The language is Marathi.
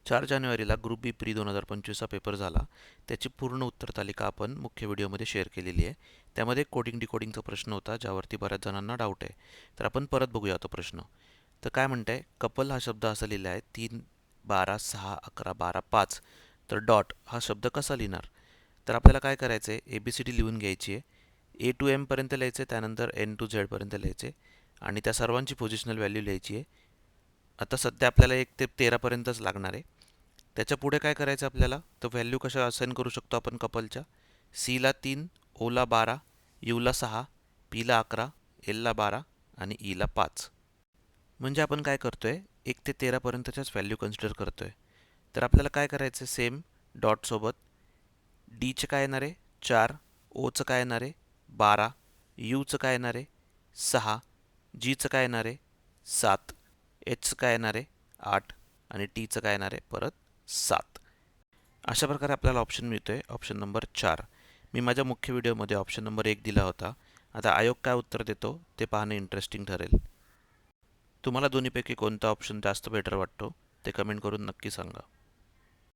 4 जानेवारीला ग्रुप बी प्री 2025 पेपर झाला. त्याची पूर्ण उत्तर तालिका आपण मुख्य व्हिडिओमध्ये शेअर केलेली आहे. त्यामध्ये कोडिंग डिकोडिंगचा प्रश्न होता, ज्यावरती बऱ्याच जणांना डाऊट आहे. तर आपण परत बघूया तो प्रश्न. तर काय म्हणतंय, कपल हा शब्द असा लिहिला आहे 3, 12, 6, 11, 12, 5. तर डॉट हा शब्द कसा लिहिणार? तर आपल्याला काय करायचं आहे, ABCD लिहून घ्यायची आहे. A to M पर्यंत लिहायचे, त्यानंतर N to Z पर्यंत लिहायचे आणि त्या सर्वांची पोझिशनल व्हॅल्यू लिहायची आहे. आता सध्या आपल्याला 1 ते 13 पर्यंतच लागणार आहे. त्याच्या पुढे काय करायचं आपल्याला, तर व्हॅल्यू कशा असाइन करू शकतो आपण कपलच्या. Cला 3, Oला 12, Uला 6, Pला 11, Lला 12 आणि Eला 5. म्हणजे आपण काय करतोय, 1 ते 13 पर्यंतच्याच व्हॅल्यू कन्सिडर करतोय. तर आपल्याला काय करायचं, सेम डॉट सोबत डीचं काय येणार आहे 4, ओचं काय येणार आहे 12, यूचं काय येणार आहे 6, जीचं काय येणार आहे 7, एचचं काय येणार आहे 8 आणि टीचं काय येणार आहे परत 7. अशा प्रकारे आपल्याला ऑप्शन मिळतोय, ऑप्शन नंबर 4. मी माझ्या मुख्य व्हिडिओमध्ये ऑप्शन नंबर 1 दिला होता. आता आयोग काय उत्तर देतो ते पाहणे इंटरेस्टिंग ठरेल. तुम्हाला दोन्हीपैकी कोणता ऑप्शन जास्त बेटर वाटतो ते कमेंट करून नक्की सांगा.